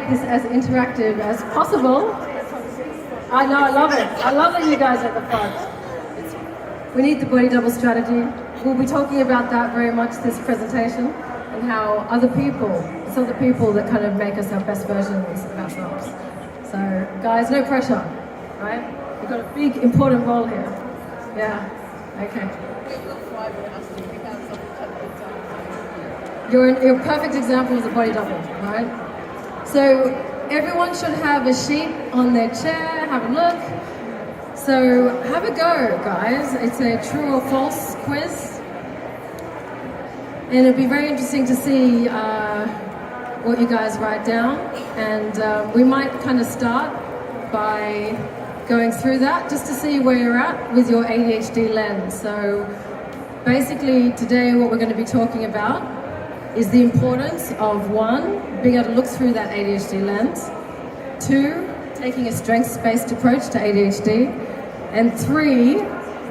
make this as interactive as possible. I know, I love it. I love that you guys are at the front. We need the body double strategy. We'll be talking about that very much this presentation, and how other people, it's other people that kind of make us our best versions of ourselves. So guys, no pressure, right? We've got a big important role here. Yeah, okay. You're a perfect example of the body double, right? So everyone should have a sheet on their chair, have a look. So have a go, guys. It's a true or false quiz. And it'll be very interesting to see what you guys write down. And we might kind of start by going through that just to see where you're at with your ADHD lens. So basically today what we're going to be talking about is the importance of 1, being able to look through that ADHD lens, 2, taking a strengths-based approach to ADHD, and 3,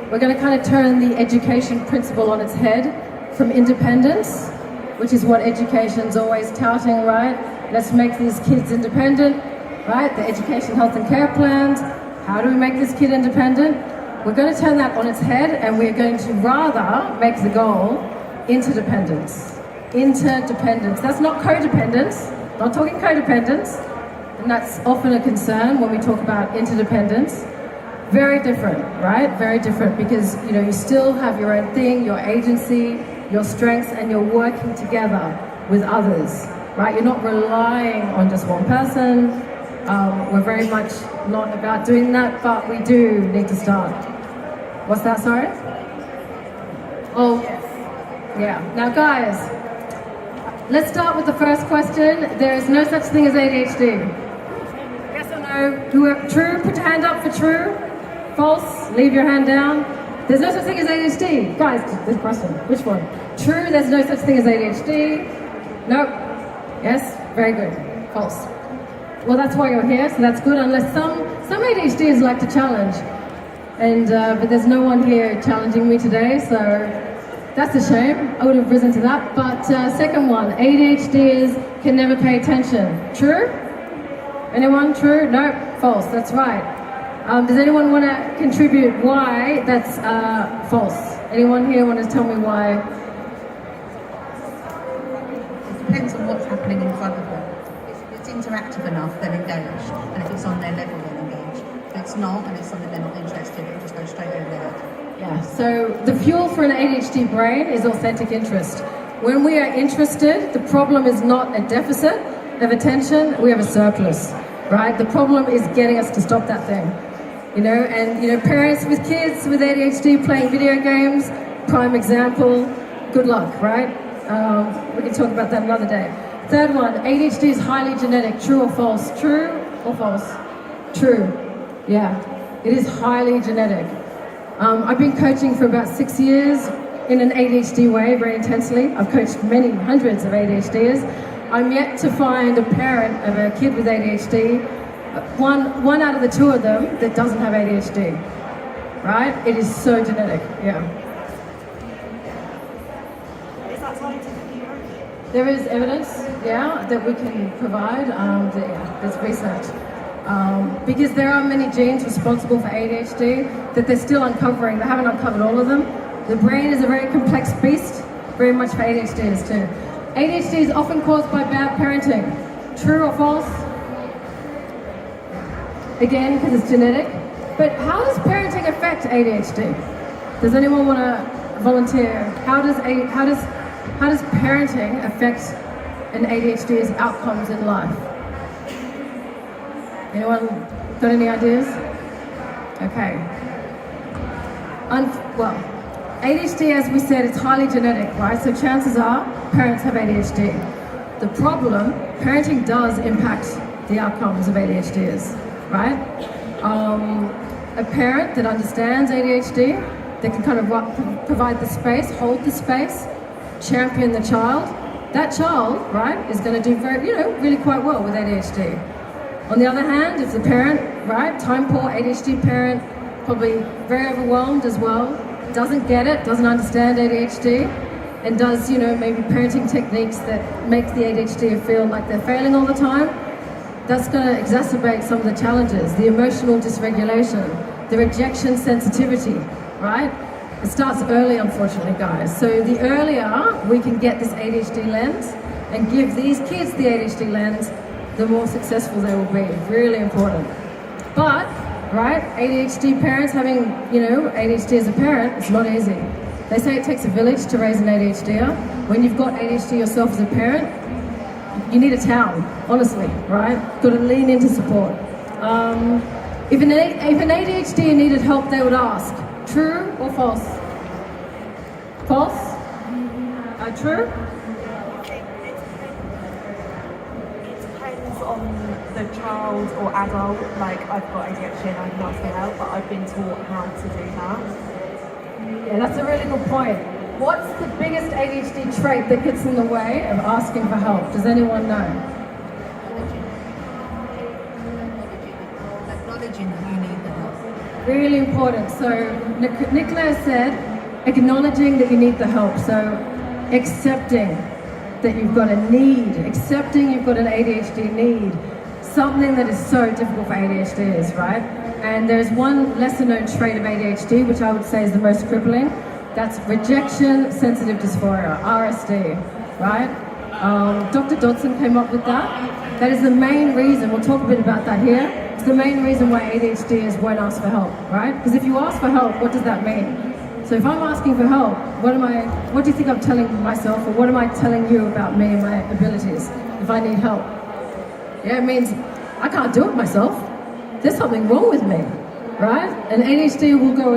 we're going to kind of turn the education principle on its head from independence, which is what education's always touting, right? Let's make these kids independent, right? The education, health and care plans. How do we make this kid independent? We're going to turn that on its head, and we're going to rather make the goal interdependence. Interdependence. That's not codependence. Not talking codependence. And that's often a concern when we talk about interdependence. Very different, right? Very different, because you still have your own thing, your agency, your strengths, and you're working together with others, right? You're not relying on just one person. We're very much not about doing that, but we do need to start. What's that, sorry? Oh, yeah. Now guys, let's start with the first question. There is no such thing as ADHD. Yes or no? True, put your hand up for true. False, leave your hand down. There's no such thing as ADHD. Guys, this question, which one? True, there's no such thing as ADHD. Nope. Yes, very good. False. Well, that's why you're here, so that's good, unless some ADHDs like to challenge. And but there's no one here challenging me today, so that's a shame. I would have risen to that. But second one, ADHDs can never pay attention. True? Anyone? True? Nope. False. That's right. Does anyone want to contribute why that's false? Anyone here want to tell me why? It depends on what's happening in front of them. If it's interactive enough, they'll engage. And if it's on their level, they'll engage. If it's not, and it's something they're not interested in, it'll just go straight over their head. Yeah, so the fuel for an ADHD brain is authentic interest. When we are interested, the problem is not a deficit of attention, we have a surplus, right? The problem is getting us to stop that thing. And parents with kids with ADHD playing video games, prime example, good luck, right? We can talk about that another day. Third one, ADHD is highly genetic, true or false? True or false? True, yeah, it is highly genetic. I've been coaching for about 6 years in an ADHD way, very intensely. I've coached many hundreds of ADHDers. I'm yet to find a parent of a kid with ADHD, one out of the 2 of them that doesn't have ADHD, right? It is so genetic, yeah. Is that scientifically proven? There is evidence, yeah, that we can provide. There's research. Because there are many genes responsible for ADHD that they're still uncovering. They haven't uncovered all of them. The brain is a very complex beast, very much for ADHDers too. ADHD is often caused by bad parenting. True or false? Again, because it's genetic. But how does parenting affect ADHD? Does anyone want to volunteer? How does parenting affect an ADHD's outcomes in life? Anyone got any ideas? Okay. Well, ADHD, as we said, is highly genetic, right? So chances are parents have ADHD. The problem, parenting does impact the outcomes of ADHDers, right? A parent that understands ADHD, that can kind of provide the space, hold the space, champion the child, that child, right, is going to do really quite well with ADHD. On the other hand, if the parent, right, time poor ADHD parent, probably very overwhelmed as well, doesn't get it, doesn't understand ADHD, and does, maybe parenting techniques that make the ADHD feel like they're failing all the time, that's going to exacerbate some of the challenges, the emotional dysregulation, the rejection sensitivity, right? It starts early, unfortunately, guys. So the earlier we can get this ADHD lens and give these kids the ADHD lens, the more successful they will be. Really important. But, right, ADHD parents having, ADHD as a parent, it's not easy. They say it takes a village to raise an ADHDer. When you've got ADHD yourself as a parent, you need a town, honestly, right? Got to lean into support. If an ADHD needed help, they would ask, true or false? False? True? It depends on the child or adult. Like, I've got ADHD and I can ask for help, but I've been taught how to do that. Yeah, that's a really good point. What's the biggest ADHD trait that gets in the way of asking for help? Does anyone know? Acknowledging that you need the help. Really important. So Nicola said, acknowledging that you need the help. So accepting that you've got a need, accepting you've got an ADHD need, something that is so difficult for ADHDers, right? And there's one lesser known trait of ADHD, which I would say is the most crippling. That's rejection sensitive dysphoria, RSD, right? Dr. Dodson came up with that. That is the main reason, we'll talk a bit about that here. It's the main reason why ADHDers won't ask for help, right? Because if you ask for help, what does that mean? So if I'm asking for help, what do you think I'm telling myself, or what am I telling you about me and my abilities if I need help? Yeah, it means I can't do it myself. There's something wrong with me, right? And ADHD will go,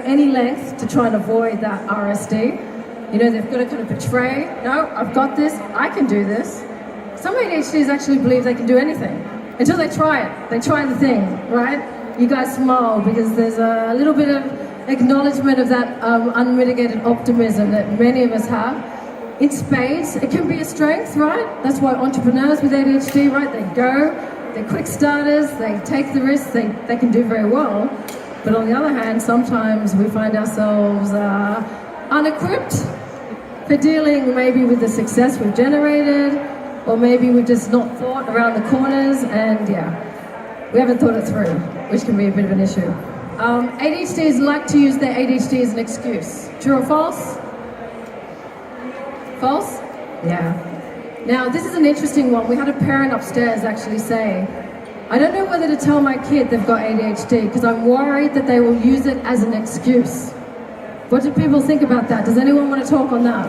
any length to try and avoid that RSD. They've got to kind of portray, no, I've got this, I can do this. Some ADHDs actually believe they can do anything until they try it. They try the thing, right? You guys smile because there's a little bit of acknowledgement of that unmitigated optimism that many of us have. In spades, it can be a strength, right? That's why entrepreneurs with ADHD, right, they go, they're quick starters, they take the risks, they can do very well. But on the other hand, sometimes we find ourselves unequipped for dealing maybe with the success we've generated, or maybe we've just not thought around the corners, and we haven't thought it through, which can be a bit of an issue. ADHDers like to use their ADHD as an excuse. True or false? False? Yeah. Now, this is an interesting one. We had a parent upstairs actually say, I don't know whether to tell my kid they've got ADHD because I'm worried that they will use it as an excuse. What do people think about that? Does anyone want to talk on that?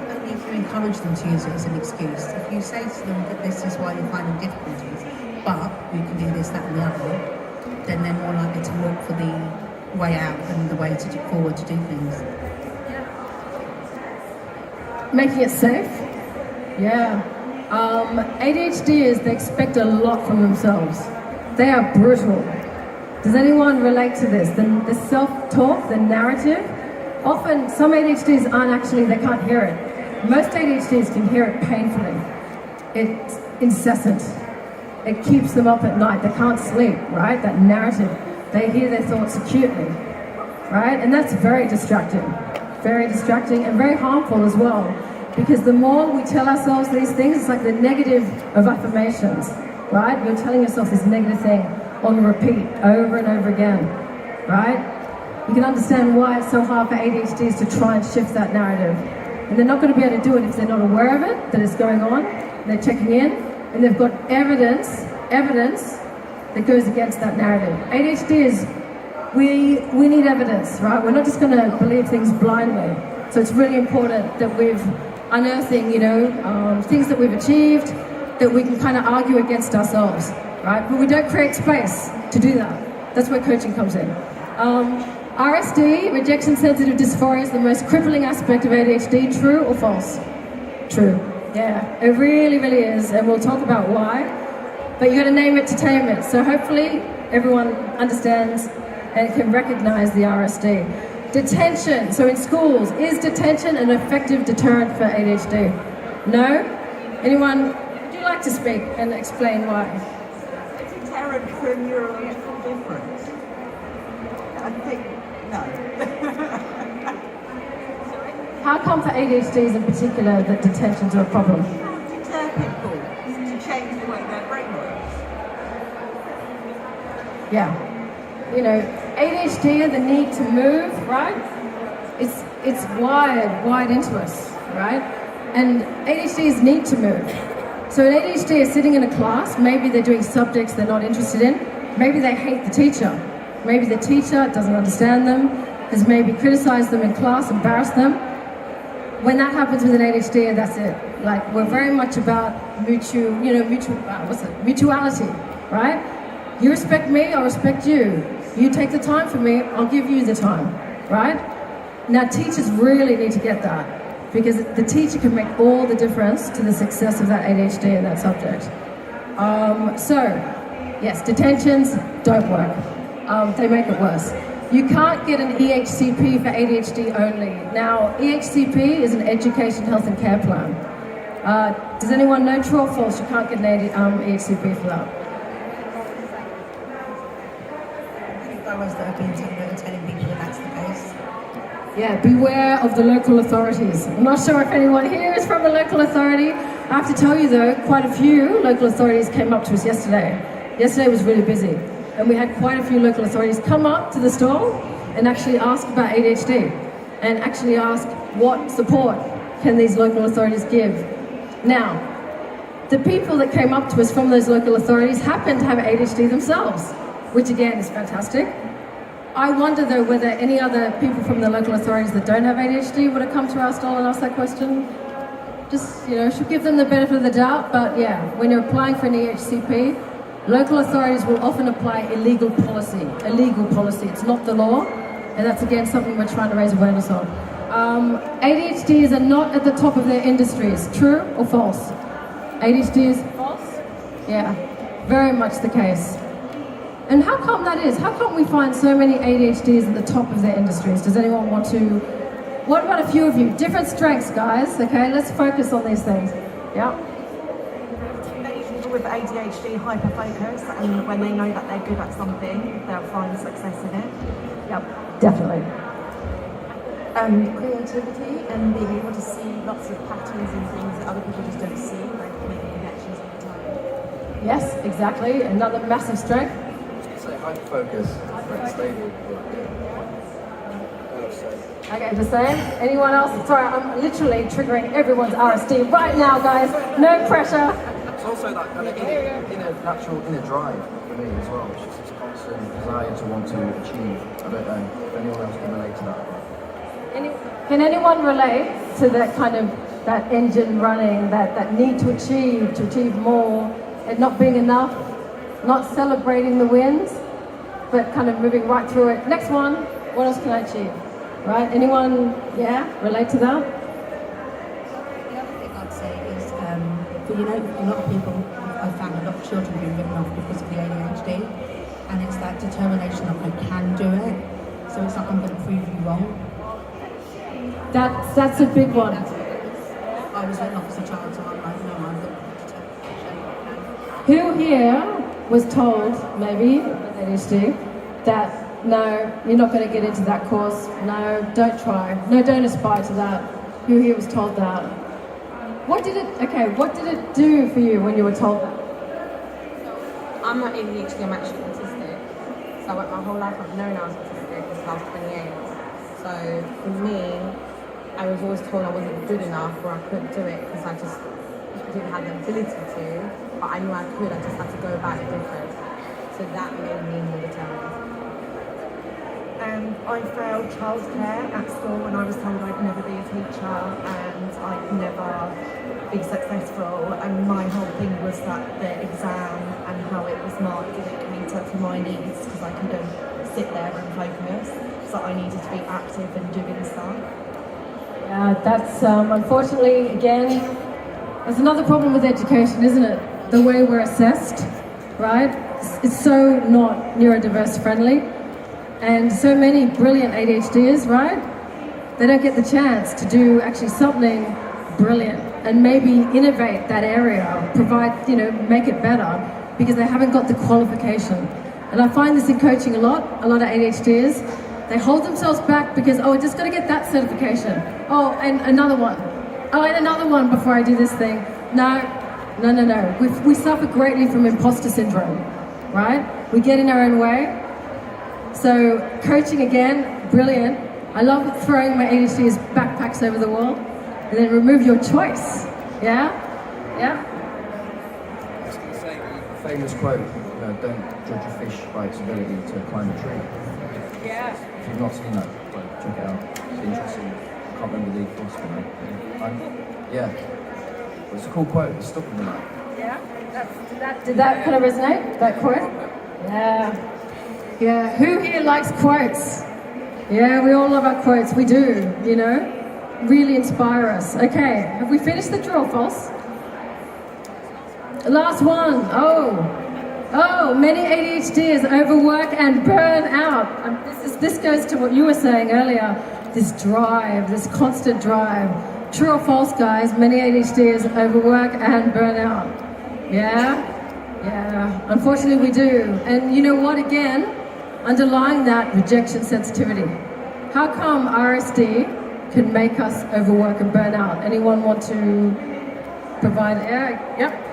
Only if you encourage them to use it as an excuse. If you say to them that this is why you're finding difficulties, but you can do this, that and the other, then they're more likely to look for the way out and the way to do forward to do things. Making it safe? Yeah. ADHDers, they expect a lot from themselves. They are brutal. Does anyone relate to this? The self-talk, the narrative? Often, some ADHDers they can't hear it. Most ADHDers can hear it painfully. It's incessant. It keeps them up at night. They can't sleep, right? That narrative. They hear their thoughts acutely, right? And that's very distracting and very harmful as well. Because the more we tell ourselves these things, it's like the negative of affirmations, right? You're telling yourself this negative thing on repeat over and over again, right? You can understand why it's so hard for ADHDs to try and shift that narrative. And they're not going to be able to do it if they're not aware of it, that it's going on, and they're checking in, and they've got evidence that goes against that narrative. ADHDs, we need evidence, right? We're not just going to believe things blindly. So it's really important that we've unearthing, things that we've achieved, that we can kind of argue against ourselves, right? But we don't create space to do that. That's where coaching comes in. RSD, rejection-sensitive dysphoria, is the most crippling aspect of ADHD. True or false? True. Yeah, it really, really is, and we'll talk about why. But you got to name it to tame it. So hopefully everyone understands and can recognize the RSD. Detention. So in schools, is detention an effective deterrent for ADHD? No? Anyone? Would you like to speak and explain why? It's a deterrent for neurological difference. I think, no. How come for ADHDs in particular that detentions are a problem? Yeah. You know, ADHD and the need to move, right? It's wired into us, right? And ADHDs need to move. So an ADHD is sitting in a class, maybe they're doing subjects they're not interested in, maybe they hate the teacher, maybe the teacher doesn't understand them, has maybe criticized them in class, embarrassed them. When that happens with an ADHD, that's it. Like, we're very much about mutuality, right? You respect me, I'll respect you. You take the time for me, I'll give you the time, right? Now, teachers really need to get that, because the teacher can make all the difference to the success of that ADHD and that subject. So, yes, detentions don't work. They make it worse. You can't get an EHCP for ADHD only. Now, EHCP is an education, health and care plan. Does anyone know, true or false, you can't get an EHCP for that? Boroughs that have been telling people that that's the case. Yeah, beware of the local authorities. I'm not sure if anyone here is from a local authority. I have to tell you though, quite a few local authorities came up to us yesterday. Yesterday was really busy, and we had quite a few local authorities come up to the stall and actually ask about ADHD, and actually ask what support can these local authorities give. Now, the people that came up to us from those local authorities happen to have ADHD themselves, which again is fantastic. I wonder though whether any other people from the local authorities that don't have ADHD would have come to our stall and asked that question. Just, should give them the benefit of the doubt, but yeah, when you're applying for an EHCP, local authorities will often apply illegal policy. It's not the law, and that's again something we're trying to raise awareness of. ADHDs are not at the top of their industries, true or false? ADHD is false? Yeah, very much the case. And how come that is? How come we find so many ADHDs at the top of their industries? Does anyone want to? What about a few of you? Different strengths, guys, okay? Let's focus on these things. Yeah. People with ADHD hyper-focus, and when they know that they're good at something, they'll find success in it. Yep, definitely. Creativity and being able to see lots of patterns and things that other people just don't see, like making connections all the time. Yes, exactly. Another massive strength. Focus, very stable. Okay, the same. Anyone else? Sorry, I'm literally triggering everyone's RSD right now, guys. No pressure. It's also that kind of natural inner drive for me as well. It's just this constant desire to want to achieve. I don't know if anyone else can relate to that. Can anyone relate to that kind of that engine running, that need to achieve more, and not being enough, not celebrating the wins, but kind of moving right through it? Next one, what else can I achieve? Right? Anyone, relate to that? The other thing I'd say is, a lot of people, I've found a lot of children being written off because of the ADHD, and it's that determination that I can do it, so it's like I'm going to prove you wrong. That's a big one. I was written off as a child, so I'm like, no, I'm going to determination. Who here was told, maybe, with ADHD, that no, you're not going to get into that course, no, don't try, no, don't aspire to that? Who here was told that? What did it do for you when you were told that? I'm not ADHD, I'm actually autistic. So I went my whole life, I've known I was autistic since I was 28. So for me, I was always told I wasn't good enough or I couldn't do it because I just didn't have the ability to. But I knew I could, I just had to go about it different. So that made me more determined. I failed childcare at school when I was told I'd never be a teacher and I'd never be successful, and my whole thing was that the exam and how it was marked didn't cater to my needs because I couldn't sit there and focus, so I needed to be active and doing stuff. Yeah, that's unfortunately, again, there's another problem with education, isn't it? The way we're assessed, right? It's so not neurodiverse friendly. And so many brilliant ADHDers, right? They don't get the chance to do actually something brilliant and maybe innovate that area, provide, make it better because they haven't got the qualification. And I find this in coaching a lot of ADHDers, they hold themselves back because, I just got to get that certification. Oh, and another one. Oh, and another one before I do this thing. No. We suffer greatly from imposter syndrome, right? We get in our own way. So coaching again, brilliant. I love throwing my ADHD's backpacks over the wall and then remove your choice. Yeah? Yeah? Famous quote, don't judge a fish by its ability to climb a tree. Yeah. If you've not seen that, check it out. It's interesting. I can't remember the philosopher now. Yeah. But it's a cool quote. It's stuck with me now. Yeah? Did that kind of resonate, that quote? Yeah. Yeah. Who here likes quotes? Yeah, we all love our quotes. We do, Really inspire us. Okay, have we finished the true or false? Last one. Oh, many ADHDers overwork and burn out. This goes to what you were saying earlier. This drive, this constant drive. True or false, guys? Many ADHDers overwork and burn out. Yeah? Yeah. Unfortunately, we do. And you know what? Again, underlying that, rejection sensitivity. How come RSD can make us overwork and burn out? Anyone want to provide? Yep.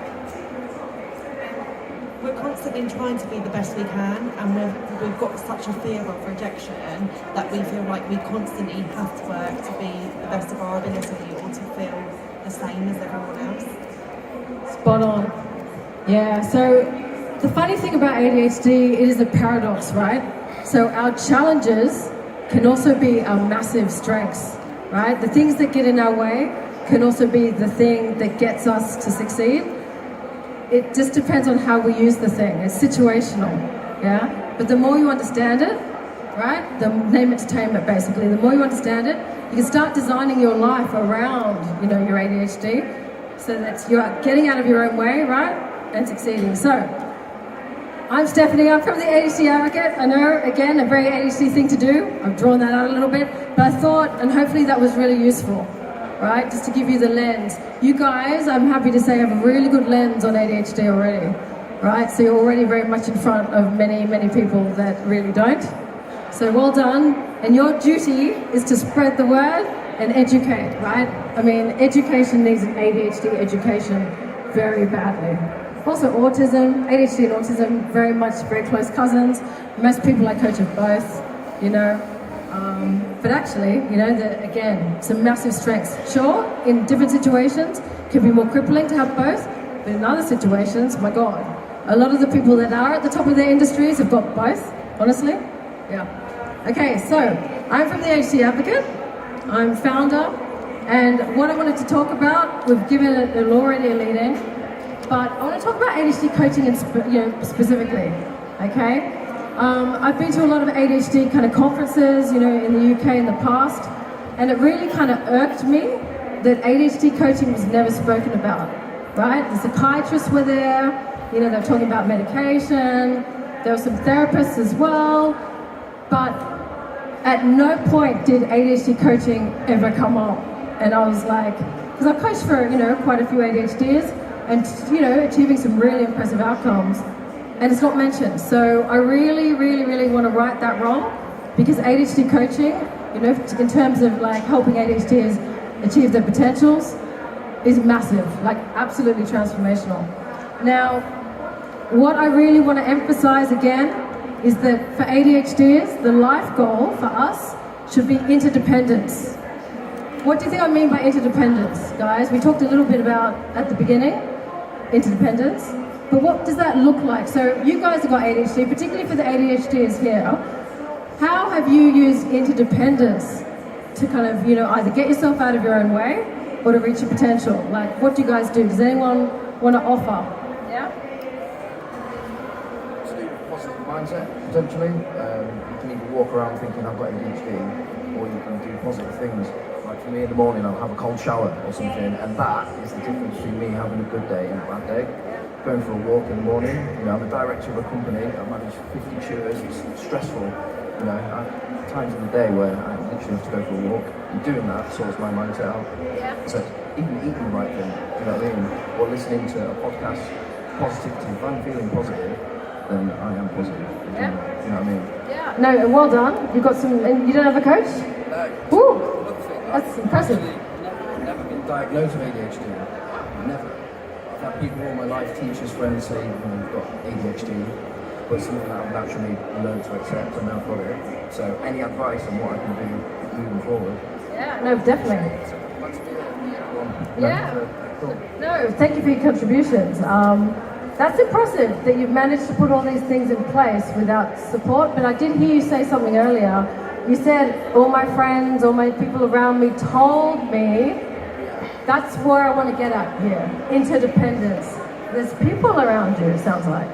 We're constantly trying to be the best we can, and we've got such a fear of rejection that we feel like we constantly have to work to be the best of our ability or to feel the same as everyone else. Spot on. Yeah, so the funny thing about ADHD, it is a paradox, right? So our challenges can also be our massive strengths, right? The things that get in our way can also be the thing that gets us to succeed. It just depends on how we use the thing. It's situational, yeah? But the more you understand it, right? The name entertainment, basically. The more you understand it, you can start designing your life around, your ADHD, so that you're getting out of your own way, right? And succeeding. So, I'm Stephanie, I'm from the ADHD Advocate. I know, again, a very ADHD thing to do. I've drawn that out a little bit, but I thought, and hopefully that was really useful, right? Just to give you the lens. You guys, I'm happy to say, have a really good lens on ADHD already, right? So you're already very much in front of many, many people that really don't. So well done. And your duty is to spread the word and educate, right? I mean, education needs an ADHD education very badly. Also autism, ADHD and autism, very close cousins. Most people I coach have both, But actually, again, some massive strengths. Sure, in different situations, it can be more crippling to have both, but in other situations, my God, a lot of the people that are at the top of their industries have got both, honestly. Yeah. Okay, so I'm from the ADHD Advocate. I'm founder, and what I wanted to talk about, we've given it already a lead in, but I want to talk about ADHD coaching specifically, okay? I've been to a lot of ADHD kind of conferences, in the UK in the past, and it really kind of irked me that ADHD coaching was never spoken about, right? The psychiatrists were there, they were talking about medication, there were some therapists as well, but at no point did ADHD coaching ever come up. And I was like, because I've coached for, quite a few ADHDers, and achieving some really impressive outcomes, and it's not mentioned. So I really, really, really want to right that wrong, because ADHD coaching, in terms of like helping ADHDers achieve their potentials, is massive, like absolutely transformational. Now, what I really want to emphasize again is that for ADHDers, the life goal for us should be interdependence. What do you think I mean by interdependence, guys? We talked a little bit about at the beginning, interdependence, but what does that look like? So you guys have got ADHD, particularly for the ADHDers here. How have you used interdependence to kind of, either get yourself out of your own way or to reach your potential? Like, what do you guys do? Does anyone want to offer? Yeah? Positive mindset, potentially. You can either walk around thinking I've got ADHD, or you can do positive things. Like for me in the morning, I'll have a cold shower or something, and that is the difference between me having a good day and a bad day. Going for a walk in the morning, I'm a director of a company, I manage 50 chairs, it's stressful. Times in the day where I literally have to go for a walk, and doing that sorts my mindset out. Yeah. So even eating the right thing, or listening to a podcast, positivity. If I'm feeling positive, then I am positive. Yeah. You know what I mean? Yeah. No, well done. You've got some, and you don't have a coach? No. Woo! That's impressive. I've never been diagnosed with ADHD. Never. I've had people all my life, teachers, friends say, you've got ADHD. but something that I've naturally learned to accept, and now I've got it. So any advice on what I can do moving forward? Yeah, no, definitely. Yeah. Cool. No, thank you for your contributions. That's impressive that you've managed to put all these things in place without support. But I did hear you say something earlier. You said all my friends, all my people around me told me. That's where I want to get at here. Interdependence. There's people around you, it sounds like.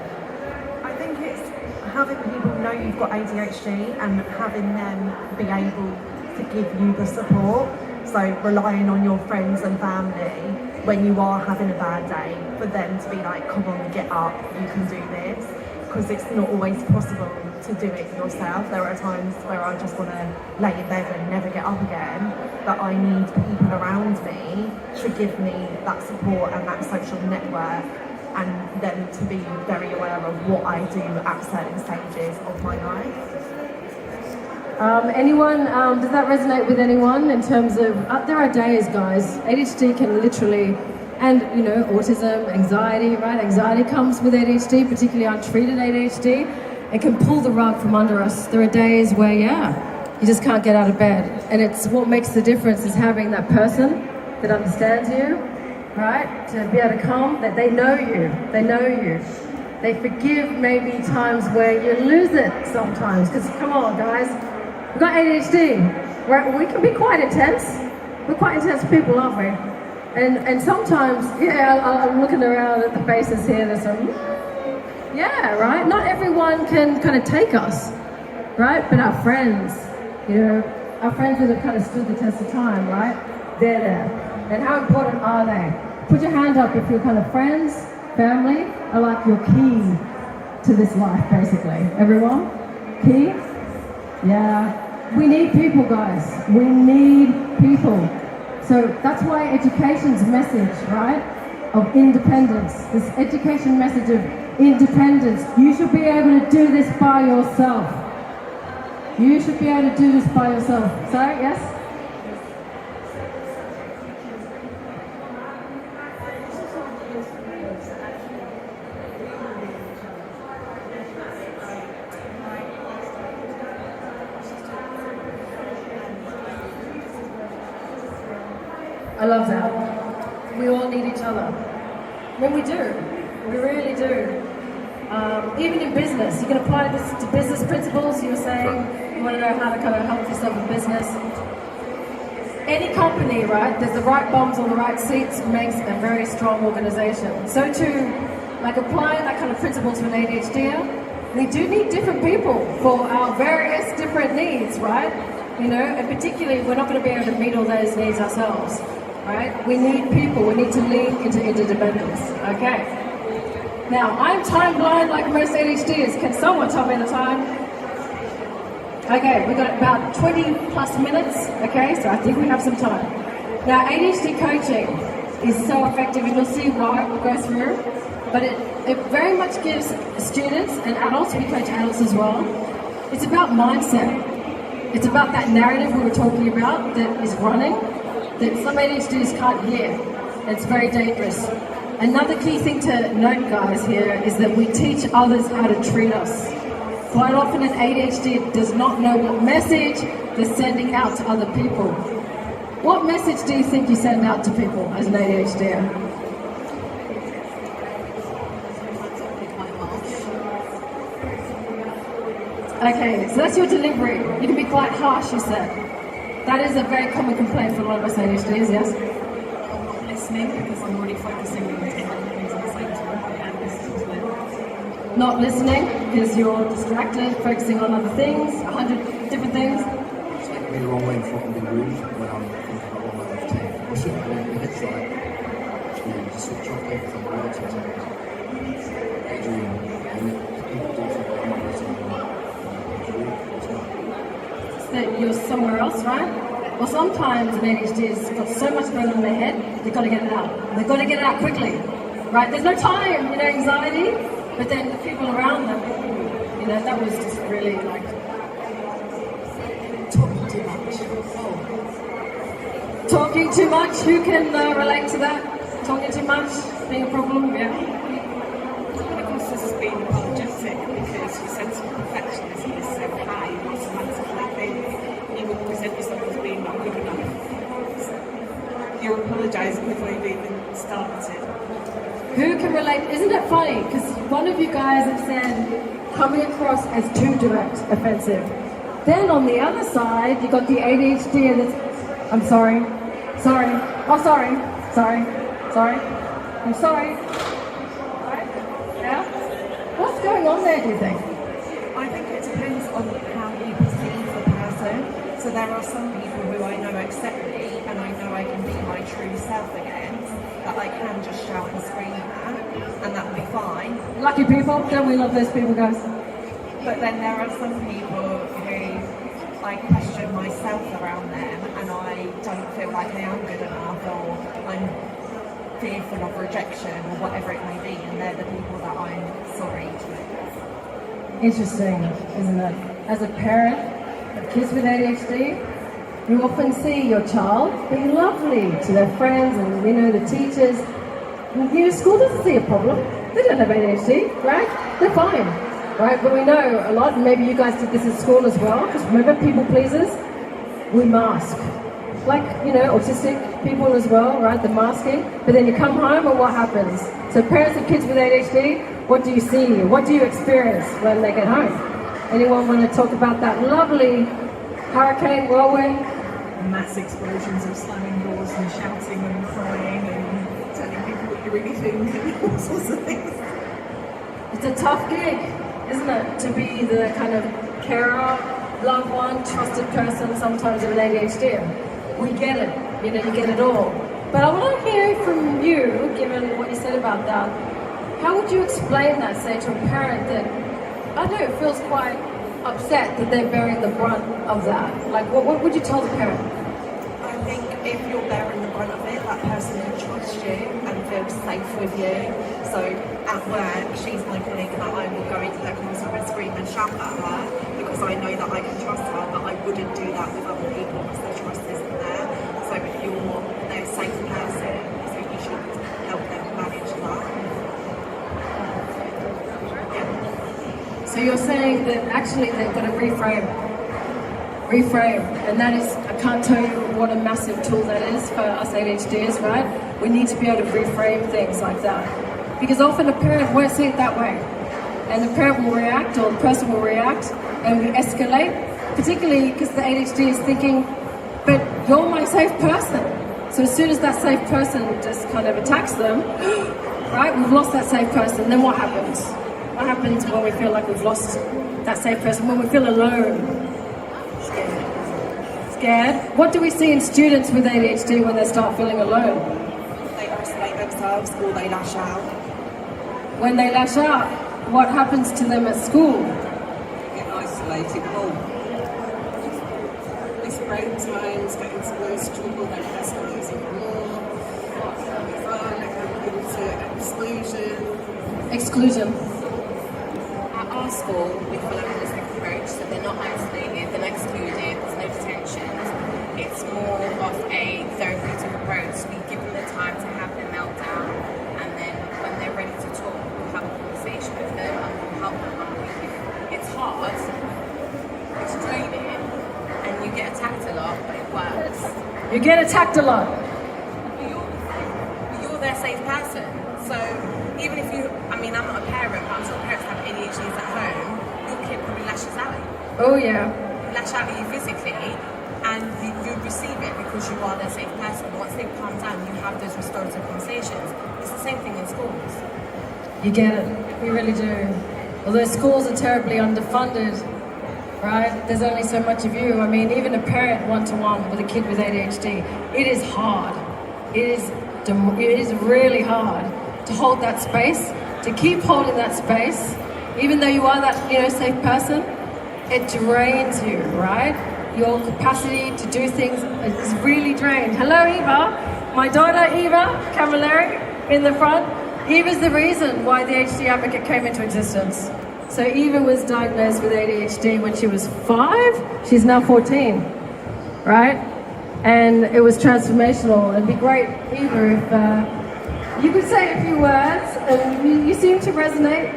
I think it's having people know you've got ADHD and having them be able to give you the support. So relying on your friends and family when you are having a bad day, for them to be like, come on, get up, you can do this. Because it's not always possible to do it yourself. There are times where I just want to lay in bed and never get up again, but I need people around me to give me that support and that social network, and them to be very aware of what I do at certain stages of my life. Anyone, does that resonate with anyone in terms of, there are days, guys, ADHD can literally, and you know, autism, anxiety, right? Anxiety comes with ADHD, particularly untreated ADHD, and can pull the rug from under us. There are days where, yeah, you just can't get out of bed. And it's what makes the difference is having that person that understands you, right? To be able to come, that they know you. They forgive maybe times where you lose it sometimes, because come on, guys, we've got ADHD, right? We can be quite intense. We're quite intense people, aren't we? And sometimes, yeah, I'm looking around at the faces here, there's some, yeah, right? Not everyone can kind of take us, right? But our friends, you know, our friends that have kind of stood the test of time, right? They're there. And how important are they? Put your hand up if you're kind of friends, family, are like your key to this life, basically. Everyone? Key? Yeah. We need people, guys. We need people. So that's why education's message, right, of independence, this education message of independence. You should be able to do this by yourself. You should be able to do this by yourself. Sorry, yes? I love that. We all need each other. When we do. We really do. Even in business, you can apply this to business principles. You were saying you want to know how to kind of help yourself in business. Any company, right, there's the right bums on the right seats makes a very strong organization. So too, like applying that kind of principle to an ADHD, we do need different people for our various different needs, right? You know, and particularly we're not going to be able to meet all those needs ourselves. Right? We need people. We need to lean into interdependence. Okay. Now, I'm time blind like most ADHDers. Can someone tell me the time? Okay, we've got about 20 plus minutes. Okay, so I think we have some time. Now, ADHD coaching is so effective, and you'll see why we'll go through. But it very much gives students and adults, we coach adults as well, it's about mindset. It's about that narrative we were talking about that is running, that some ADHDs can't hear. It's very dangerous. Another key thing to note, guys, here is that we teach others how to treat us. Quite often an ADHD does not know what message they're sending out to other people. What message do you think you send out to people as an ADHD? Okay, so that's your delivery. You can be quite harsh, you said. That is a very common complaint for a lot of us ADHDs, yes? Listening, because I'm already focusing on 10 other things at the same time and listening to them. Not listening because you're distracted, focusing on other things, 100 different things. It's like me the wrong way in front of the room when I'm thinking about what my left hand. Or something like that. It's like, just switch off everything, all the time. Adrian, and people do think I'm not listening. That you're somewhere else, right? Well, sometimes an ADHD's got so much going on in their head, they've got to get it out. They've got to get it out quickly, right? There's no time, anxiety, but then the people around them, that was just really like talking too much. Oh. Talking too much, who can relate to that? Talking too much, being a problem, yeah. I think also just being apologetic because apologising before you've even started. Who can relate? Isn't it funny? Because one of you guys have said coming across as too direct, offensive. Then on the other side, you got the ADHD and it's, I'm sorry, oh sorry, I'm sorry. Right? Yeah? What's going on there, do you think? I think it depends on how you perceive the person. So there are some people who I know accept me and I know I can be my true self again, that I can just shout and scream at, and that will be fine. Lucky people, don't we love those people, guys? But then there are some people who I question myself around them and I don't feel like I am good enough, or I'm fearful of rejection or whatever it may be, and they're the people that I'm sorry to. Interesting, isn't it? As a parent of kids with ADHD, you often see your child being lovely to their friends and, the teachers. And, school doesn't see a problem. They don't have ADHD, right? They're fine, right? But we know a lot, and maybe you guys did this at school as well, because remember, people pleasers, we mask. Like, autistic people as well, right? The masking. But then you come home and what happens? So parents of kids with ADHD, what do you see? What do you experience when they get home? Anyone want to talk about that lovely hurricane, whirlwind? Mass explosions of slamming doors and shouting and crying and telling people what you really think and all sorts of things. It's a tough gig, isn't it? To be the kind of carer, loved one, trusted person, sometimes with ADHD. We get it, you get it all. But I want to hear from you, given what you said about that, how would you explain that, say, to a parent that, I don't know, feels quite upset that they're bearing the brunt of that? Like, what would you tell the parent? I think if you're bearing the brunt of it, that person can trust you and feel safe with you. So at work, she's my colleague and I will go into her classroom and scream and shout at her because I know that I can trust her, but I wouldn't do that with other people because the trust isn't there. So if you're their safe person, so you should help them manage that. So you're saying that actually they've got to reframe, and that is, I can't tell you what a massive tool that is for us ADHDers, right? We need to be able to reframe things like that. Because often a parent won't see it that way. And the parent will react, or the person will react, and we escalate, particularly because the ADHD is thinking, but you're my safe person. So as soon as that safe person just kind of attacks them, right, we've lost that safe person, then what happens? What happens when we feel like we've lost that safe person, when we feel alone? Scared. What do we see in students with ADHD when they start feeling alone? They isolate themselves or they lash out. When they lash out, what happens to them at school? Get isolated more. Miss break times, get into worse trouble, they escalate it more. They go into exclusion. Exclusion. At our school, we follow a holistic approach, so they're not isolated, they're not excluded, there's no detentions. It's more of a therapeutic approach. We give them the time to have their meltdown, and then when they're ready to talk, we'll have a conversation with them and we'll help them unpick it. It's hard, it's draining, and you get attacked a lot, but it works. You get attacked a lot. But you're their safe person. So even if I'm not a parent, but I'm sure parents have ADHDs at home, your kid probably lashes out at you. Oh yeah. Lash out at you physically, and you receive it because you are their safe person. Once they calm down, you have those restorative conversations. It's the same thing in schools. You get it. We really do. Although schools are terribly underfunded, right? There's only so much of you. I mean, even a parent one-to-one with a kid with ADHD, it is hard. It is really hard to hold that space, to keep holding that space, even though you are that, safe person. It drains you, right? Your capacity to do things is really drained. Hello, Eva. My daughter, Eva Camilleri, in the front. Eva's the reason why the ADHD Advocate came into existence. So Eva was diagnosed with ADHD when she was 5. She's now 14, right? And it was transformational. It'd be great, Eva, if you could say a few words. And you seem to resonate.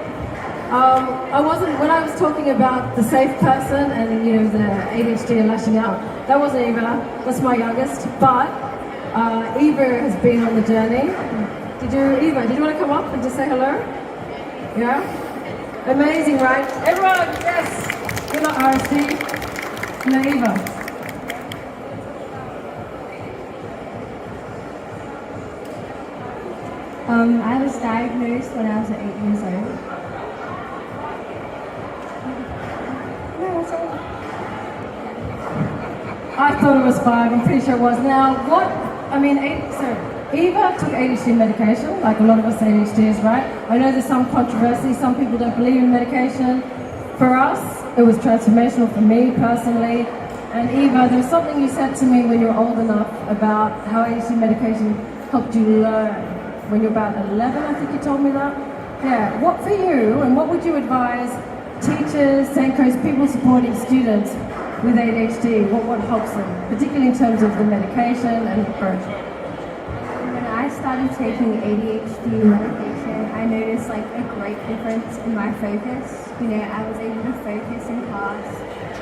When I was talking about the safe person and the ADHD and lashing out, that wasn't Eva, that's my youngest, but Eva has been on the journey. Eva, did you want to come up and just say hello? Yeah? Amazing, right? Everyone, yes! We're not RSD. No, Eva. I was diagnosed when I was 8 years old. No, it's all. I thought it was 5, I'm pretty sure it was. Now, Eva took ADHD medication, like a lot of us ADHDs, right? I know there's some controversy, some people don't believe in medication. For us, it was transformational for me personally. And Eva, there was something you said to me when you were old enough about how ADHD medication helped you learn. When you're about 11, I think you told me that. Yeah, what for you, and what would you advise teachers, Senkos, people supporting students with ADHD? What helps them, particularly in terms of the medication and approach? When I started taking ADHD medication, I noticed like a great difference in my focus. I was able to focus in class,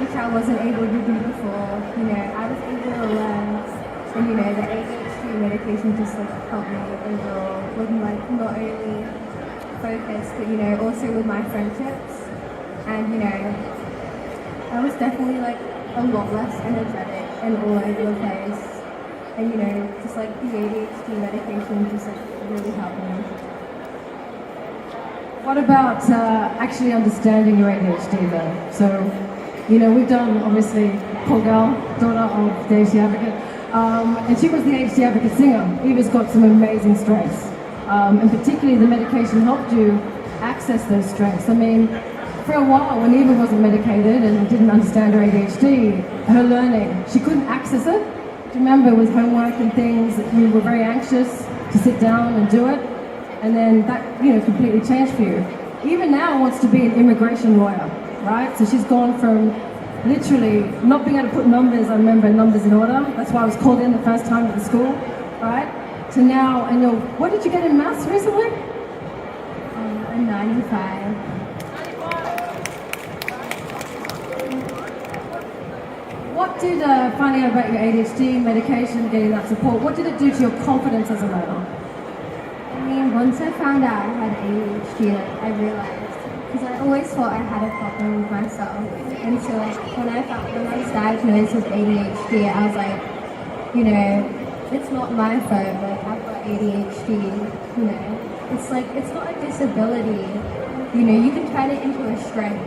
which I wasn't able to do before. I was able to learn. And the ADHD medication just helped me overall with not only focus, but also with my friendships. And I was definitely a lot less energetic and all over the place. And just the ADHD medication just really helped me. What about actually understanding your ADHD though? So, we've done obviously poor girl, daughter of the ADHD advocate. And she was the ADHD advocate singer. Eva's got some amazing strengths. And particularly the medication helped you access those strengths. For a while when Eva wasn't medicated and didn't understand her ADHD, her learning, she couldn't access it. Do you remember with homework and things, you were very anxious to sit down and do it? And then that, completely changed for you. Eva now wants to be an immigration lawyer, right? So she's gone from literally not being able to put numbers in order. That's why I was called in the first time to the school, right? To now, what did you get in maths recently? A 95. What did finding out about your ADHD, medication, getting that support, what did it do to your confidence as a learner? Once I found out I had ADHD, I realized, because I always thought I had a problem with myself. And so when I was diagnosed with ADHD, I was like, it's not my fault, I've got ADHD, it's not a disability, you can turn it into a strength.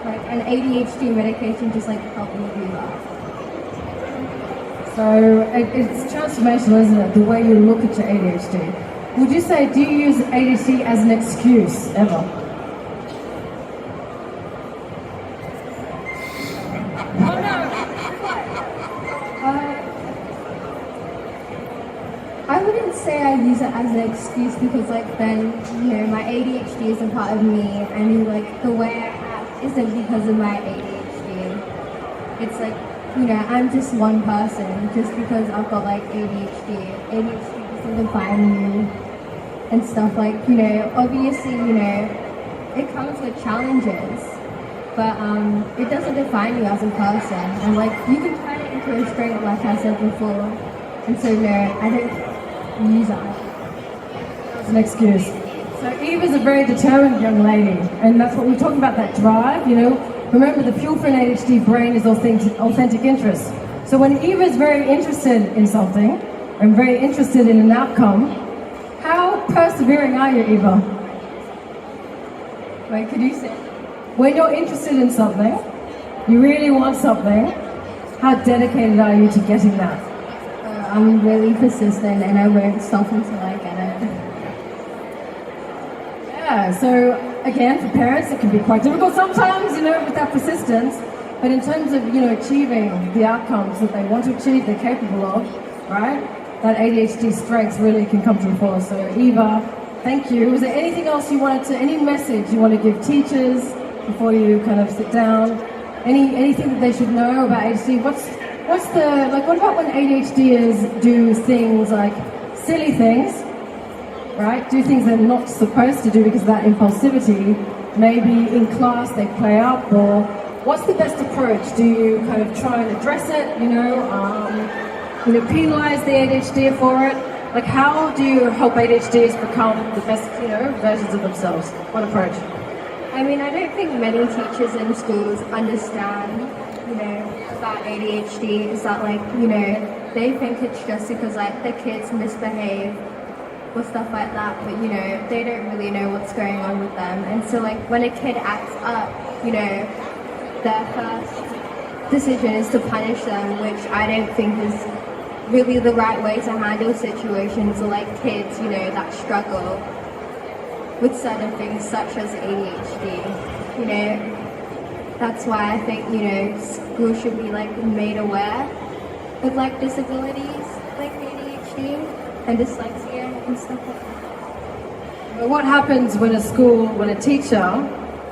An ADHD medication just helped me do that. So it's transformational, isn't it? The way you look at your ADHD. Would you say, do you use ADHD as an excuse ever? I wouldn't say I use it as an excuse because then, my ADHD isn't part of me. The way I act isn't because of my ADHD. It's I'm just one person just because I've got ADHD. ADHD doesn't define me and stuff obviously, it comes with challenges, but it doesn't define you as a person. And you can turn it into a strength like I said before. And so no, I don't use that as an excuse. So Eva's a very determined young lady, and that's what we're talking about, that drive, Remember, the fuel for an ADHD brain is authentic interest. So when Eva's very interested in something, and very interested in an outcome, how persevering are you, Eva? Wait, could you say? When you're interested in something, you really want something, how dedicated are you to getting that? I'm really persistent and I won't stop until I get it. Yeah, so again, for parents, it can be quite difficult sometimes, with that persistence. But in terms of, achieving the outcomes that they want to achieve, they're capable of, right? That ADHD strengths really can come to the fore. So Eva, thank you. Was there anything else you wanted to, any message you want to give teachers before you kind of sit down? Anything that they should know about ADHD? What about when ADHDers do things like silly things, right? Do things they're not supposed to do because of that impulsivity. Maybe in class they play up, or what's the best approach? Do you kind of try and address it, penalise the ADHD for it? Like, how do you help ADHDs become the best, versions of themselves? What approach? I mean, I don't think many teachers in schools understand, about ADHD. Is that they think it's just because the kids misbehave or stuff like that, but they don't really know what's going on with them. And so when a kid acts up, their first decision is to punish them, which I don't think is really the right way to handle situations or kids, that struggle with certain things such as ADHD. That's why I think, schools should be made aware of disabilities like ADHD and dyslexia and stuff like that. But what happens when a teacher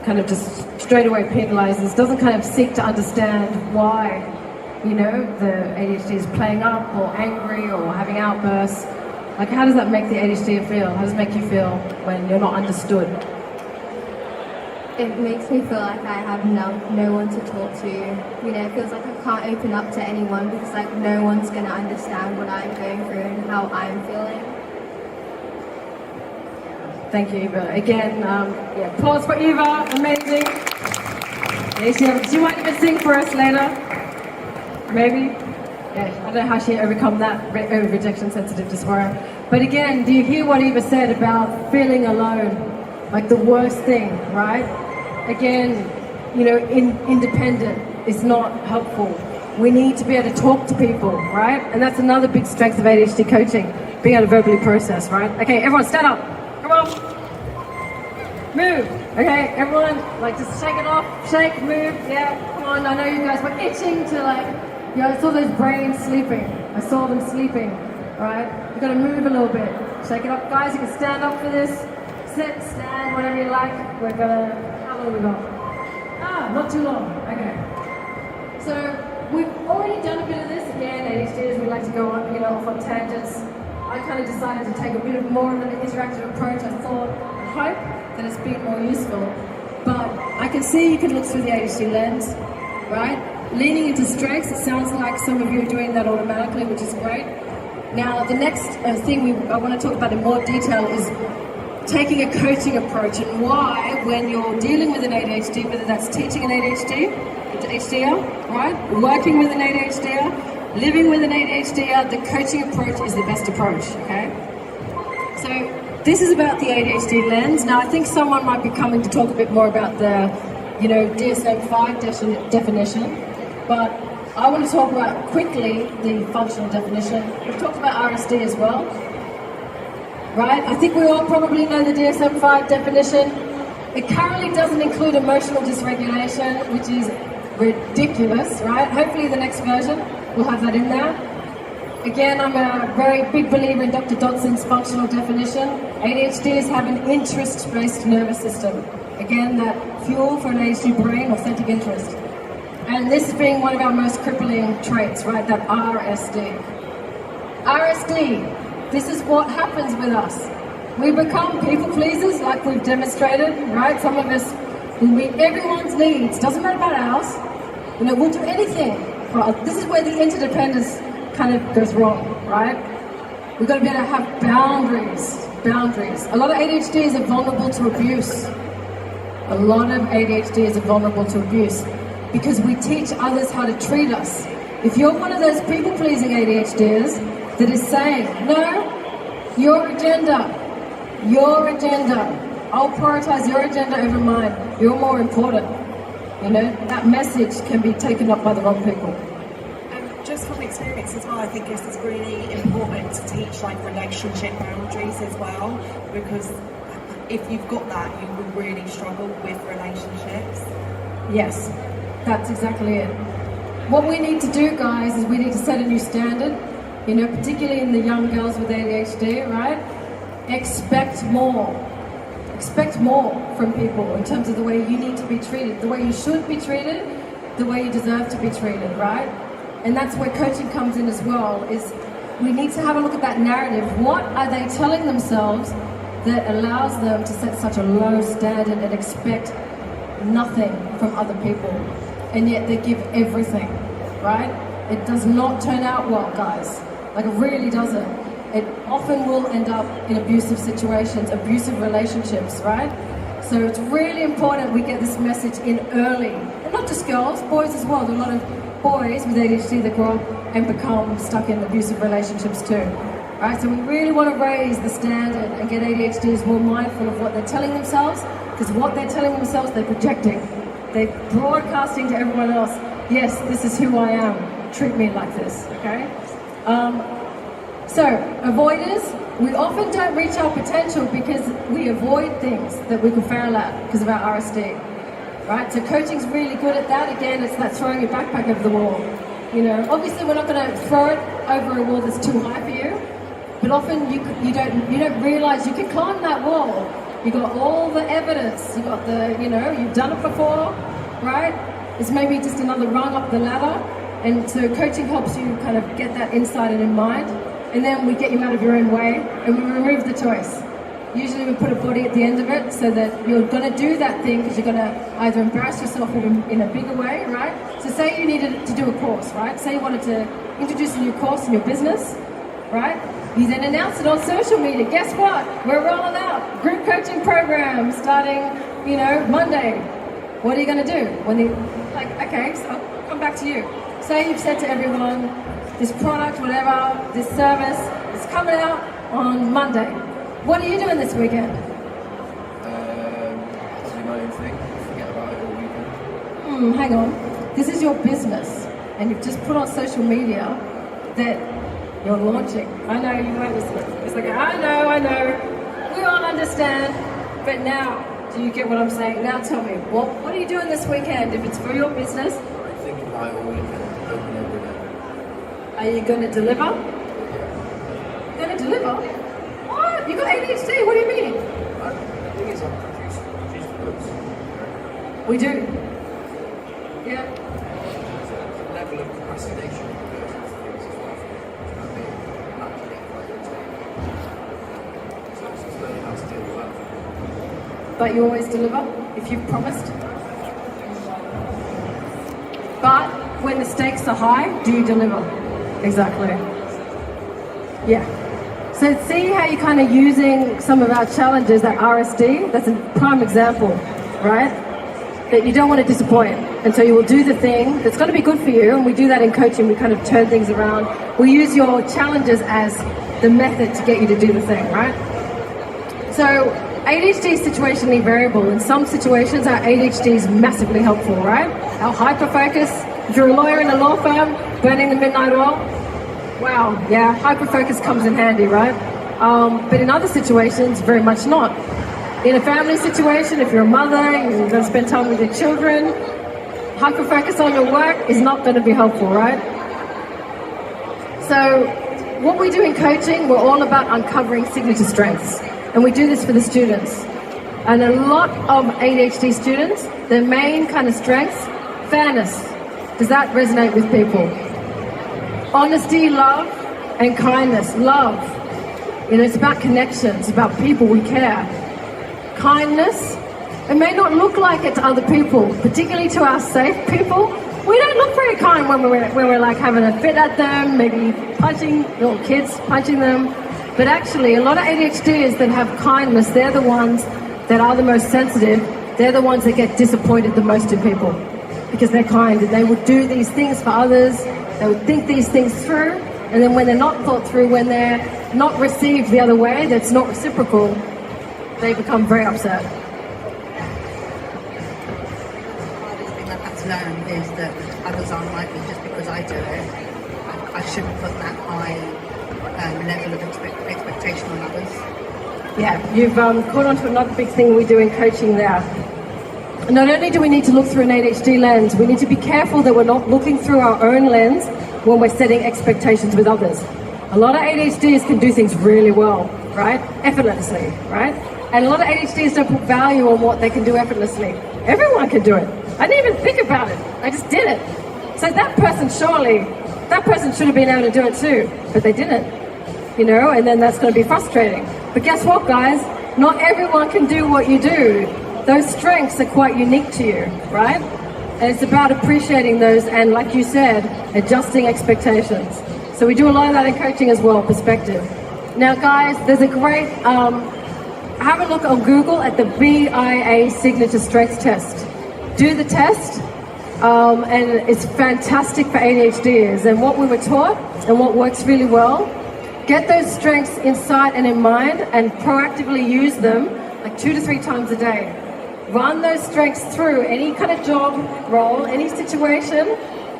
kind of just straight away penalises, doesn't kind of seek to understand why, the ADHD is playing up or angry or having outbursts? Like, how does that make the ADHD feel? How does it make you feel when you're not understood? It makes me feel like I have no one to talk to. It feels like I can't open up to anyone because no one's going to understand what I'm going through and how I'm feeling. Thank you, Eva. Again, applause for Eva. Amazing. Do you want to sing for us later? Maybe? Yeah, I don't know how she overcome that rejection sensitive disorder. But again, do you hear what Eva said about feeling alone? Like the worst thing, right? Again, independent is not helpful. We need to be able to talk to people, right? And that's another big strength of ADHD coaching, being able to verbally process, right? Okay, everyone stand up. Come on. Move. Okay, everyone, just shake it off. Shake, move, yeah, come on. I know you guys were itching to I saw those brains sleeping. I saw them sleeping, right? You've got to move a little bit. Shake it up. Guys, you can stand up for this. Sit, stand, whatever you like. We're gonna, how long have we got? Not too long, okay. So, we've already done a bit of this. Again, ADHDers, we like to go on, off on tangents. I kind of decided to take a bit of more of an interactive approach. I hope that it's been more useful. But I can see you can look through the ADHD lens, right? Leaning into strengths, it sounds like some of you are doing that automatically, which is great. Now, the next thing I want to talk about in more detail is taking a coaching approach and why, when you're dealing with an ADHD, whether that's teaching an ADHDer, right? Working with an ADHDer, living with an ADHDer, the coaching approach is the best approach, okay? So, this is about the ADHD lens. Now, I think someone might be coming to talk a bit more about the, DSM-5 definition. But I want to talk about quickly the functional definition. We've talked about RSD as well, right? I think we all probably know the DSM-5 definition. It currently doesn't include emotional dysregulation, which is ridiculous, right? Hopefully the next version will have that in there. Again, I'm a very big believer in Dr. Dodson's functional definition. ADHDs have an interest-based nervous system. Again, that fuel for an ADHD brain, authentic interest. And this being one of our most crippling traits, right, that RSD. RSD, this is what happens with us. We become people pleasers like we've demonstrated, right? Some of us will meet everyone's needs, doesn't matter about ours. We'll do anything. This is where the interdependence kind of goes wrong, right? We've got to be able to have boundaries. A lot of ADHDs are vulnerable to abuse. A lot of ADHDs are vulnerable to abuse. Because we teach others how to treat us. If you're one of those people-pleasing ADHDers that is saying, no, your agenda, I'll prioritize your agenda over mine, you're more important. That message can be taken up by the wrong people. Just from experience as well, I think it's really important to teach relationship boundaries as well, because if you've got that, you will really struggle with relationships. Yes. That's exactly it. What we need to do, guys, is we need to set a new standard, particularly in the young girls with ADHD, right? Expect more. Expect more from people in terms of the way you need to be treated, the way you should be treated, the way you deserve to be treated, right? And that's where coaching comes in as well, is we need to have a look at that narrative. What are they telling themselves that allows them to set such a low standard and expect nothing from other people? And yet they give everything, right? it does not turn out well, guys. Like, it really doesn't. It often will end up in abusive situations, abusive relationships, right? So it's really important we get this message in early. And not just girls, boys as well. There are a lot of boys with ADHD that grow up and become stuck in abusive relationships too. Right? So we really want to raise the standard and get ADHDs more mindful of what they're telling themselves, because what they're telling themselves, they're projecting. They're broadcasting to everyone else, yes, this is who I am. Treat me like this, okay? So, avoiders, we often don't reach our potential because we avoid things that we could fail at because of our RSD, right? So coaching's really good at that. Again, it's that throwing your backpack over the wall. You know, obviously we're not going to throw it over a wall that's too high for you, but often you don't realize you can climb that wall. You got all the evidence. You got the, you know, you've done it before, right? It's maybe just another rung up the ladder, and so coaching helps you kind of get that insight and in mind. And then we get you out of your own way and we remove the choice. Usually we put a body at the end of it so that you're going to do that thing because you're going to either embarrass yourself or in a bigger way, right? So say you needed to do a course, right? Say you wanted to introduce a new course in your business, right? You then announce it on social media. Guess what? We're rolling out group coaching program starting, you know, Monday. What are you going to do? When you, like, okay, so I'll come back to you. Say you've said to everyone, this product, whatever, this service is coming out on Monday. What are you doing this weekend? Do my own thing, forget about it all weekend. Hang on. This is your business, and you've just put on social media that you're launching. I know, you won't listen. It's like, I know. We all understand. But now, do you get what I'm saying? Now tell me, what are you doing this weekend if it's for your business? I think about it all weekend, open every day. Are you going to deliver? You're going to deliver? What? You got ADHD? What do you mean? The thing is, I produce goods. We do. Yeah. There's a level of procrastination that goes into things as well. Naturally quite irritating. So it's just learning how to deal with that. But you always deliver if you've promised. But when the stakes are high, do you deliver? Exactly. Yeah. So see how you're kind of using some of our challenges, that RSD, that's a prime example, right? That you don't want to disappoint. And so you will do the thing that's going to be good for you. And we do that in coaching. We kind of turn things around. We use your challenges as the method to get you to do the thing, right? So ADHD is situationally variable. In some situations, our ADHD is massively helpful, right? Our hyperfocus. If you're a lawyer in a law firm, burning the midnight oil, wow, yeah, hyperfocus comes in handy, right? But in other situations, very much not. In a family situation, if you're a mother, you're going to spend time with your children, hyperfocus on your work is not going to be helpful, right? So what we do in coaching, we're all about uncovering signature strengths. And we do this for the students. And a lot of ADHD students, their main kind of strengths, fairness. Does that resonate with people? Honesty, love, and kindness. Love. You know, it's about connections, it's about people, we care. Kindness, it may not look like it to other people, particularly to our safe people. We don't look very kind when we're like having a fit at them, maybe punching little kids, punching them. But actually, a lot of ADHDers that have kindness, they're the ones that are the most sensitive. They're the ones that get disappointed the most in people. Because they're kind and they would do these things for others, they would think these things through, and then when they're not thought through, when they're not received the other way, that's not reciprocal, they become very upset. The hardest thing I've had to learn is that others aren't like me just because I do it. I shouldn't put that high level of expectation on others. Yeah, you've caught on to another big thing we do in coaching there. Not only do we need to look through an ADHD lens, we need to be careful that we're not looking through our own lens when we're setting expectations with others. A lot of ADHDs can do things really well, right? Effortlessly, right? And a lot of ADHDs don't put value on what they can do effortlessly. Everyone can do it. I didn't even think about it. I just did it. So that person should have been able to do it too, but they didn't. You know, and then that's going to be frustrating. But guess what, guys? Not everyone can do what you do. Those strengths are quite unique to you, right? And it's about appreciating those and, like you said, adjusting expectations. So we do a lot of that in coaching as well, perspective. Now guys, there's a great, have a look on Google at the BIA signature strengths test. Do the test, and it's fantastic for ADHDers. And what we were taught and what works really well, get those strengths in sight and in mind and proactively use them like 2 to 3 times a day. Run those strengths through any kind of job, role, any situation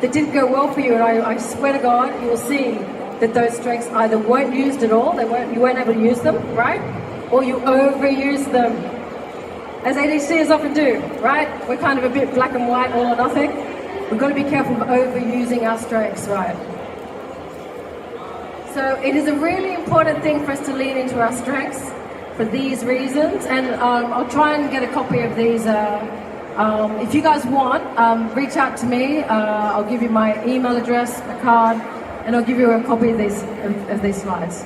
that didn't go well for you, and I swear to God, you will see that those strengths either weren't used at all, you weren't able to use them, right? Or you overuse them, as ADHDers often do, right? We're kind of a bit black and white, all or nothing. We've got to be careful of overusing our strengths, right? So it is a really important thing for us to lean into our strengths for these reasons, and I'll try and get a copy of these. If you guys want, reach out to me. I'll give you my email address, a card, and I'll give you a copy of these slides.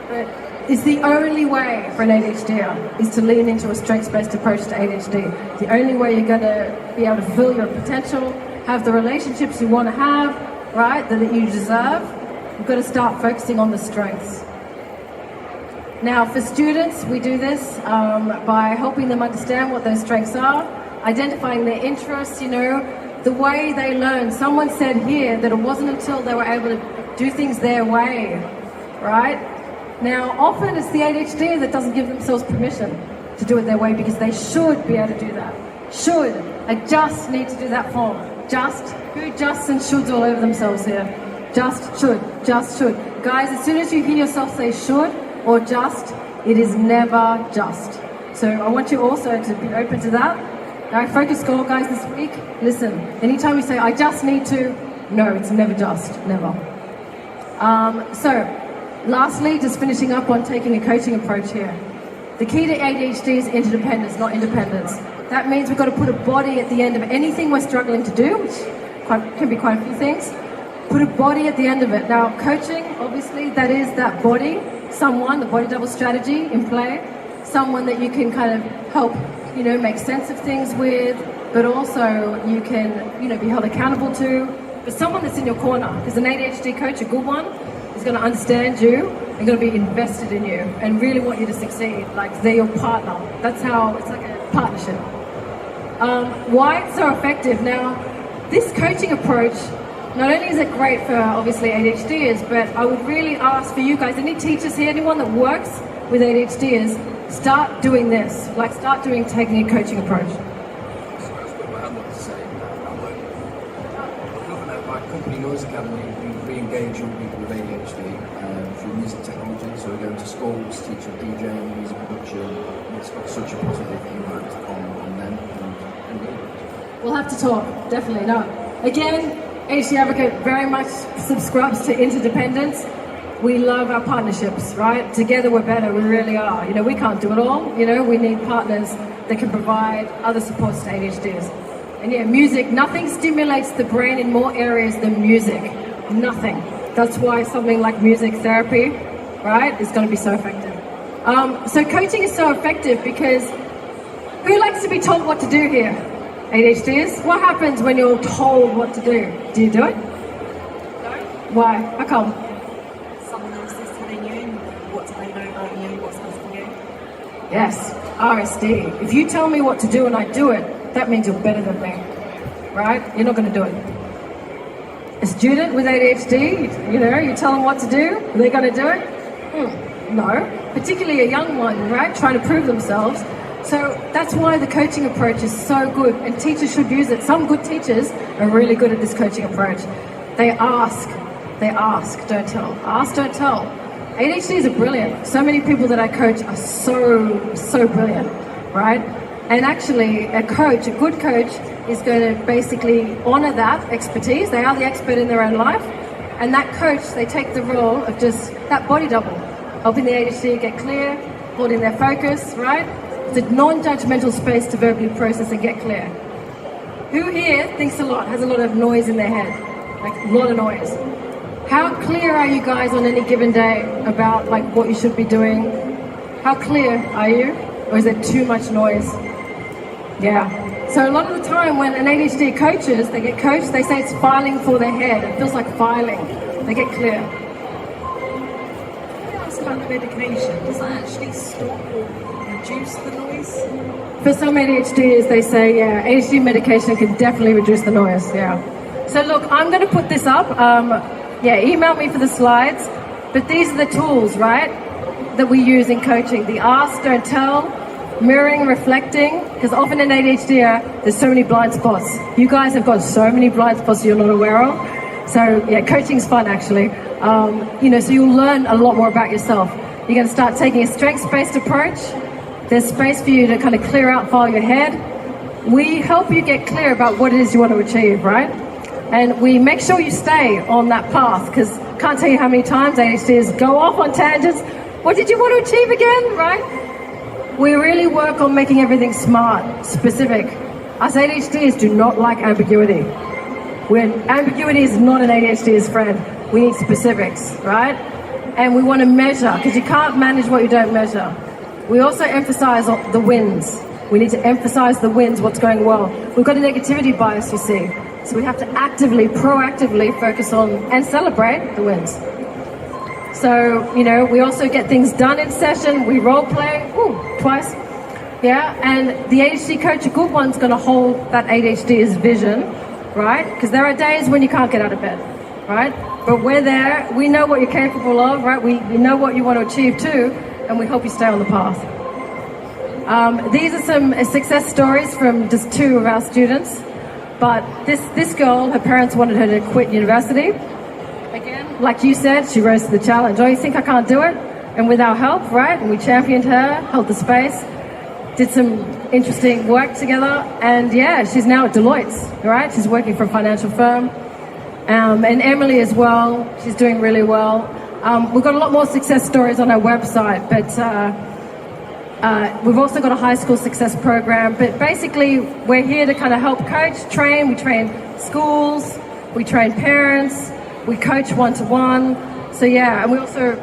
But it's the only way for an ADHDer is to lean into a strengths-based approach to ADHD. The only way you're going to be able to fulfill your potential, have the relationships you want to have, right, that you deserve, you've got to start focusing on the strengths. Now, for students, we do this by helping them understand what those strengths are, identifying their interests, the way they learn. Someone said here that it wasn't until they were able to do things their way, right? Now, often it's the ADHD that doesn't give themselves permission to do it their way because they should be able to do that. Should. I just need to do that form. Just. Who justs and shoulds all over themselves here? Just should. Just should. Guys, as soon as you hear yourself say should or just, it is never just. So I want you also to be open to that. Now, focus goal, guys, this week. Listen, anytime you say, I just need to, no, it's never just. Never. Lastly, just finishing up on taking a coaching approach here. The key to ADHD is interdependence, not independence. That means we've got to put a body at the end of anything we're struggling to do, which can be quite a few things. Put a body at the end of it. Now, coaching, obviously, that is that body, someone, the body double strategy in play, someone that you can kind of help, make sense of things with, but also you can, be held accountable to, but someone that's in your corner. Because an ADHD coach, a good one, is going to understand you and going to be invested in you and really want you to succeed. Like they're your partner. That's how, it's like a partnership. Why it's so effective? Now, this coaching approach, not only is it great for obviously ADHDers, but I would really ask for you guys, any teachers here, anyone that works with ADHDers, start doing this. Like start taking a coaching approach. My company Noise Academy, we engage young people with ADHD through music technology. So we go into schools, teach them DJing, music production, and it's got such a positive impact on them. And We'll have to talk, definitely. No. Again, ADHD Advocate very much subscribes to interdependence. We love our partnerships, right? Together we're better, we really are. We can't do it all. We need partners that can provide other supports to ADHDers. And yeah, music, nothing stimulates the brain in more areas than music. Nothing. That's why something like music therapy, right, is going to be so effective. So coaching is so effective because who likes to be told what to do here? ADHDers? What happens when you're told what to do? Do you do it? No. Why? How come? Someone else is telling you what do they know about you, what's best for you. Yes, RSD. If you tell me what to do and I do it, that means you're better than me, right? You're not going to do it. A student with ADHD, you tell them what to do, are they going to do it? No, particularly a young one, right? Trying to prove themselves. So that's why the coaching approach is so good, and teachers should use it. Some good teachers are really good at this coaching approach. They ask, don't tell. Ask, don't tell. ADHDs are brilliant. So many people that I coach are so brilliant, right? And actually, a good coach, is going to basically honor that expertise. They are the expert in their own life. And that coach, they take the role of just that body double, helping the ADHD get clear, holding their focus, right? It's a non-judgmental space to verbally process and get clear. Who here thinks a lot, has a lot of noise in their head? Like a lot of noise. How clear are you guys on any given day about like what you should be doing? How clear are you? Or is there too much noise? Yeah, So a lot of the time when an ADHD coaches, they get coached, they say it's filing for their head. It feels like filing. They get clear. This kind of medication, does that actually stop or reduce the noise? For some ADHDs, they say, yeah, ADHD medication can definitely reduce the noise, yeah. So look, I'm going to put this up. Email me for the slides. But these are the tools, right, that we use in coaching. The ask, don't tell, mirroring, reflecting, because often in ADHD, there's so many blind spots. You guys have got so many blind spots you're not aware of. So yeah, coaching's fun actually. So you'll learn a lot more about yourself. You're going to start taking a strengths-based approach. There's space for you to kind of clear out, file your head. We help you get clear about what it is you want to achieve, right? And we make sure you stay on that path, because can't tell you how many times ADHDs go off on tangents. What did you want to achieve again, right? We really work on making everything smart, specific. Us ADHDs do not like ambiguity. Ambiguity is not an ADHD's friend. We need specifics, right? And we want to measure, because you can't manage what you don't measure. We also emphasize the wins. We need to emphasize the wins, what's going well. We've got a negativity bias, you see. So we have to actively, proactively focus on and celebrate the wins. So, we also get things done in session. We role play, twice. Yeah, and the ADHD coach, a good one's going to hold that ADHD's vision, right? Because there are days when you can't get out of bed, right? But we're there. We know what you're capable of, right? We know what you want to achieve too, and we help you stay on the path. These are some success stories from just 2 of our students. But this girl, her parents wanted her to quit university. Again, like you said, she rose to the challenge. Oh, you think I can't do it? And with our help, right? And we championed her, held the space, did some interesting work together. And yeah, she's now at Deloitte's, right? She's working for a financial firm. And Emily as well, she's doing really well. We've got a lot more success stories on our website, but we've also got a high school success program. But basically, we're here to kind of help coach, train. We train schools, we train parents, we coach one-to-one. So yeah, and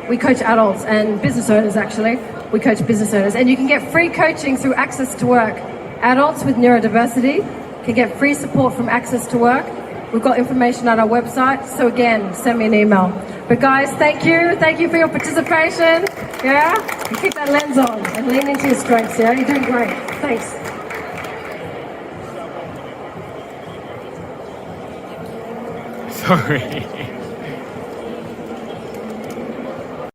we coach adults and business owners actually. We coach business owners. And you can get free coaching through Access to Work. Adults with neurodiversity can get free support from Access to Work. We've got information on our website. So again, send me an email. But guys, thank you. Thank you for your participation. Yeah? You keep that lens on and lean into your strengths, yeah? You're doing great. Thanks. Sorry.